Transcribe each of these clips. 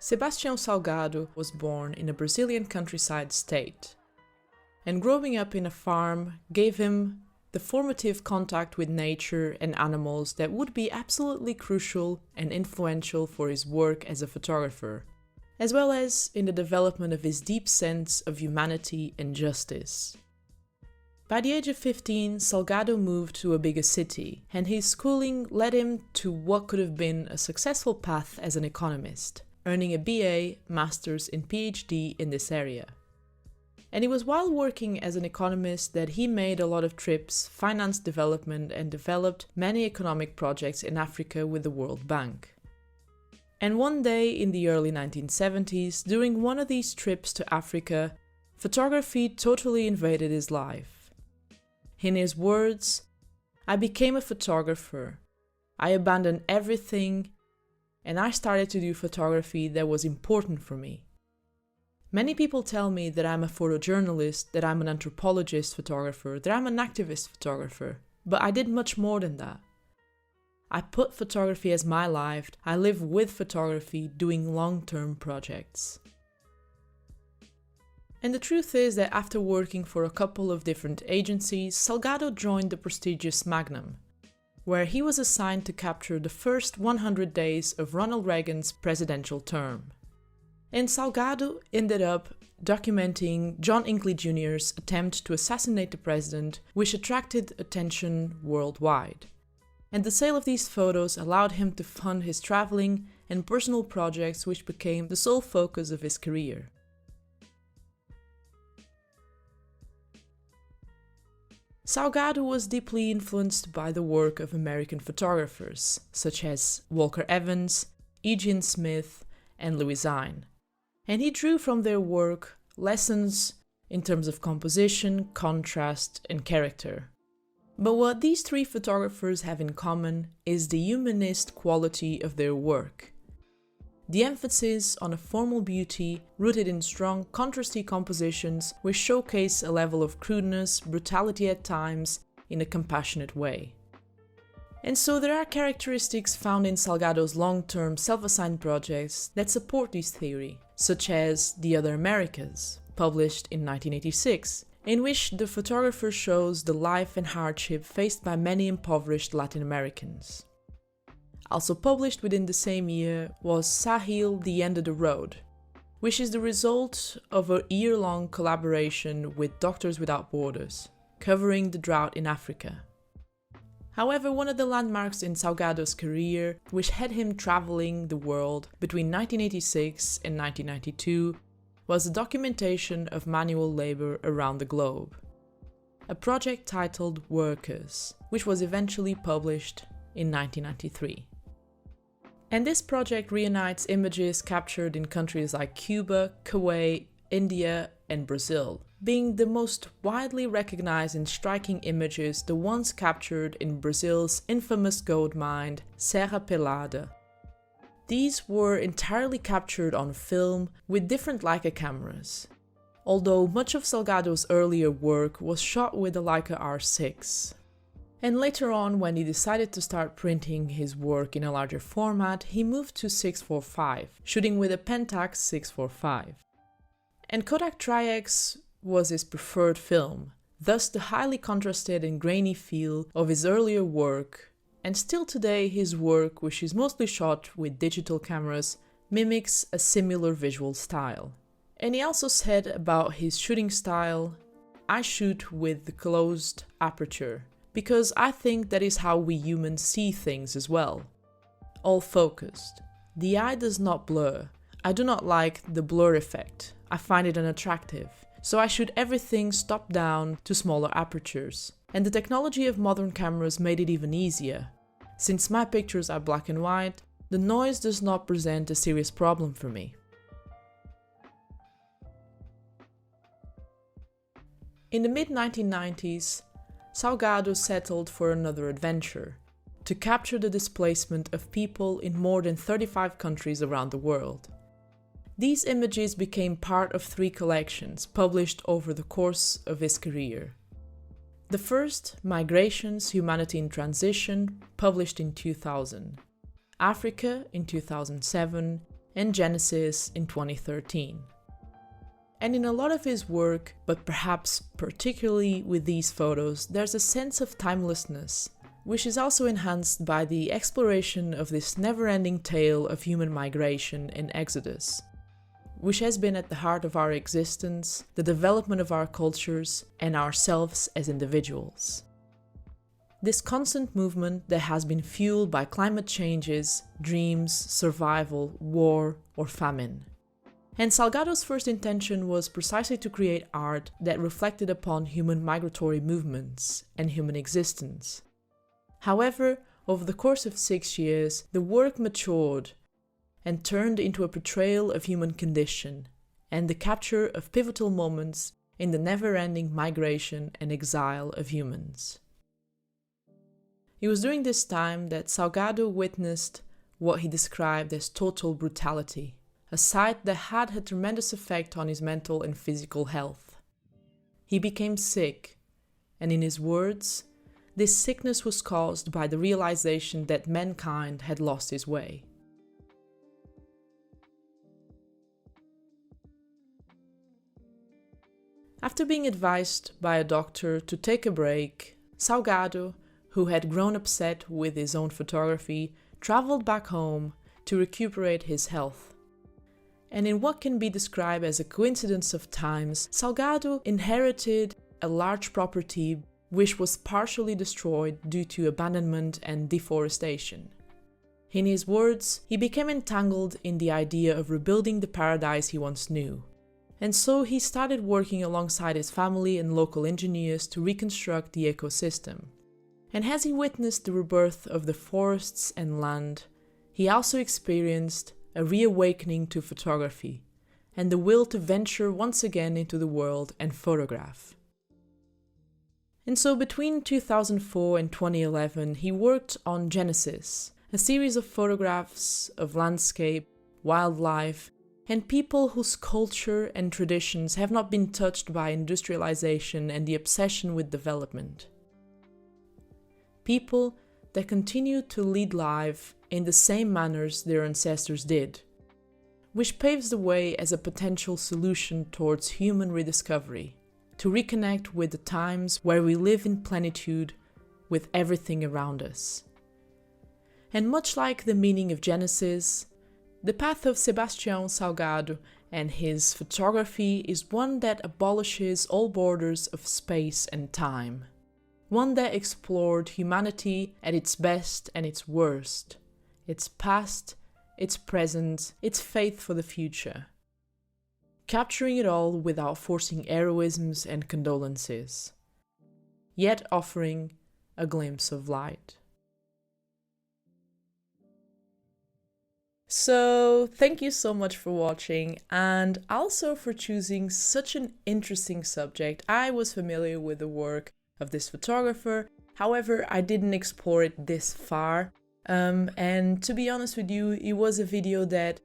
Sebastião Salgado was born in a Brazilian countryside state, and growing up in a farm gave him the formative contact with nature and animals that would be absolutely crucial and influential for his work as a photographer, as well as in the development of his deep sense of humanity and justice. By the age of 15, Salgado moved to a bigger city, and his schooling led him to what could have been a successful path as an economist, earning a BA, Master's and PhD in this area. And it was while working as an economist that he made a lot of trips, financed development, and developed many economic projects in Africa with the World Bank. And one day in the early 1970s, during one of these trips to Africa, photography totally invaded his life. In his words, "I became a photographer. I abandoned everything and I started to do photography that was important for me. Many people tell me that I'm a photojournalist, that I'm an anthropologist photographer, that I'm an activist photographer, but I did much more than that. I put photography as my life. I live with photography, doing long-term projects." And the truth is that after working for a couple of different agencies, Salgado joined the prestigious Magnum, where he was assigned to capture the first 100 days of Ronald Reagan's presidential term. And Salgado ended up documenting John Hinckley Jr.'s attempt to assassinate the president, which attracted attention worldwide. And the sale of these photos allowed him to fund his traveling and personal projects, which became the sole focus of his career. Salgado was deeply influenced by the work of American photographers, such as Walker Evans, Eugene Smith, and Louis Hine, and he drew from their work lessons in terms of composition, contrast, and character. But what these three photographers have in common is the humanist quality of their work. The emphasis on a formal beauty rooted in strong, contrasty compositions which showcase a level of crudeness, brutality at times, in a compassionate way. And so there are characteristics found in Salgado's long-term self-assigned projects that support this theory, such as The Other Americas, published in 1986, in which the photographer shows the life and hardship faced by many impoverished Latin Americans. Also published within the same year was Sahil, The End of the Road, which is the result of a year-long collaboration with Doctors Without Borders, covering the drought in Africa. However, one of the landmarks in Salgado's career, which had him traveling the world between 1986 and 1992, was the documentation of manual labor around the globe, a project titled Workers, which was eventually published in 1993. And this project reunites images captured in countries like Cuba, Kuwait, India, and Brazil, being the most widely recognized and striking images the ones captured in Brazil's infamous gold mine, Serra Pelada. These were entirely captured on film with different Leica cameras, although much of Salgado's earlier work was shot with the Leica R6. And later on, when he decided to start printing his work in a larger format, he moved to 645, shooting with a Pentax 645. And Kodak Tri-X was his preferred film, thus the highly contrasted and grainy feel of his earlier work, and still today his work, which is mostly shot with digital cameras, mimics a similar visual style. And he also said about his shooting style, "I shoot with the closed aperture, because I think that is how we humans see things as well. All focused. The eye does not blur. I do not like the blur effect. I find it unattractive. So I shoot everything stopped down to smaller apertures. And the technology of modern cameras made it even easier. Since my pictures are black and white, the noise does not present a serious problem for me." In the mid-1990s, Salgado settled for another adventure, to capture the displacement of people in more than 35 countries around the world. These images became part of 3 collections published over the course of his career. The first, Migrations, Humanity in Transition, published in 2000, Africa in 2007, and Genesis in 2013. And in a lot of his work, but perhaps particularly with these photos, there's a sense of timelessness, which is also enhanced by the exploration of this never-ending tale of human migration and exodus, which has been at the heart of our existence, the development of our cultures, and ourselves as individuals. This constant movement that has been fueled by climate changes, dreams, survival, war, or famine. And Salgado's first intention was precisely to create art that reflected upon human migratory movements and human existence. However, over the course of 6 years, the work matured and turned into a portrayal of human condition and the capture of pivotal moments in the never-ending migration and exile of humans. It was during this time that Salgado witnessed what he described as total brutality, a sight that had a tremendous effect on his mental and physical health. He became sick, and in his words, this sickness was caused by the realization that mankind had lost his way. After being advised by a doctor to take a break, Salgado, who had grown upset with his own photography, traveled back home to recuperate his health. And in what can be described as a coincidence of times, Salgado inherited a large property which was partially destroyed due to abandonment and deforestation. In his words, he became entangled in the idea of rebuilding the paradise he once knew. And so he started working alongside his family and local engineers to reconstruct the ecosystem. And as he witnessed the rebirth of the forests and land, he also experienced a reawakening to photography and the will to venture once again into the world and photograph. And so between 2004 and 2011, he worked on Genesis, a series of photographs of landscape, wildlife, and people whose culture and traditions have not been touched by industrialization and the obsession with development. People that continue to lead life in the same manners their ancestors did, which paves the way as a potential solution towards human rediscovery, to reconnect with the times where we live in plenitude with everything around us. And much like the meaning of Genesis, the path of Sebastião Salgado and his photography is one that abolishes all borders of space and time. One that explored humanity at its best and its worst, its past, its present, its faith for the future. Capturing it all without forcing heroisms and condolences, yet offering a glimpse of light. So, thank you so much for watching and also for choosing such an interesting subject. I was familiar with the work of this photographer, however, I didn't explore it this far. And to be honest with you, it was a video that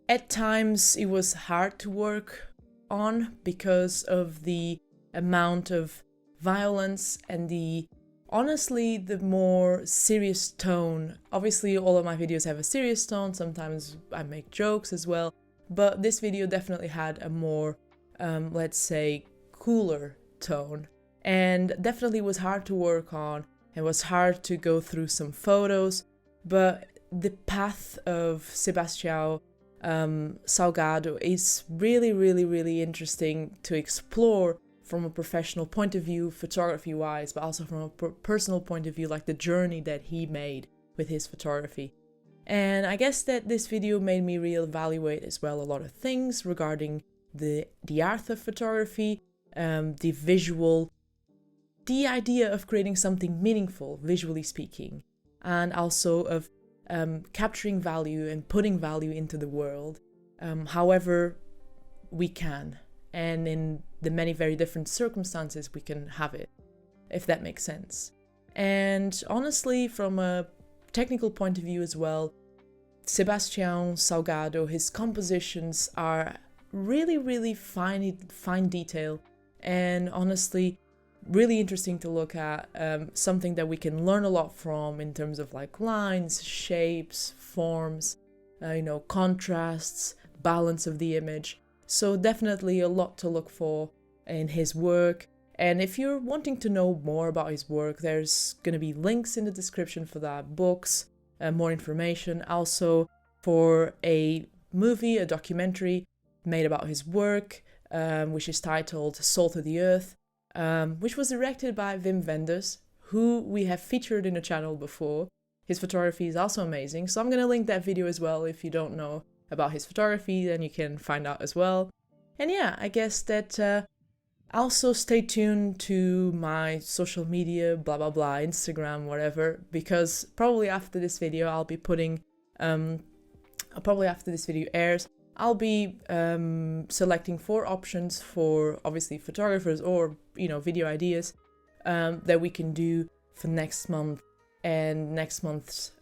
at times it was hard to work on because of the amount of violence and honestly, the more serious tone. Obviously, all of my videos have a serious tone, sometimes I make jokes as well, but this video definitely had a more, let's say, cooler tone. And definitely was hard to work on, and was hard to go through some photos, but the path of Sebastião Salgado is really interesting to explore from a professional point of view, photography-wise, but also from a personal point of view, like the journey that he made with his photography. And I guess that this video made me reevaluate as well a lot of things regarding the art of photography, the visual, the idea of creating something meaningful, visually speaking, and also of capturing value and putting value into the world, however we can, and in the many very different circumstances we can have it, if that makes sense. And honestly, from a technical point of view as well, Sebastião Salgado, his compositions are really fine detail, and honestly really interesting to look at, something that we can learn a lot from in terms of like lines, shapes, forms, contrasts, balance of the image. So definitely a lot to look for in his work. And if you're wanting to know more about his work, there's going to be links in the description for that, books, more information. Also for a movie, a documentary made about his work, which is titled Salt of the Earth, which was directed by Wim Wenders, who we have featured in the channel before. His photography is also amazing, so I'm going to link that video as well. If you don't know about his photography, then you can find out as well. And yeah, I guess that also stay tuned to my social media, blah blah blah, Instagram, whatever, because probably after this video I'll be putting, probably after this video airs, I'll be selecting 4 options for obviously photographers or video ideas that we can do for next month, and next month's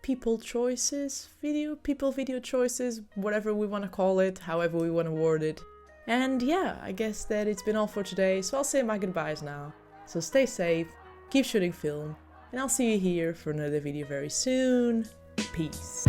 people video choices, whatever we want to call it, however we want to word it. And yeah, I guess that it's been all for today, so I'll say my goodbyes now. So stay safe, keep shooting film, and I'll see you here for another video very soon. Peace.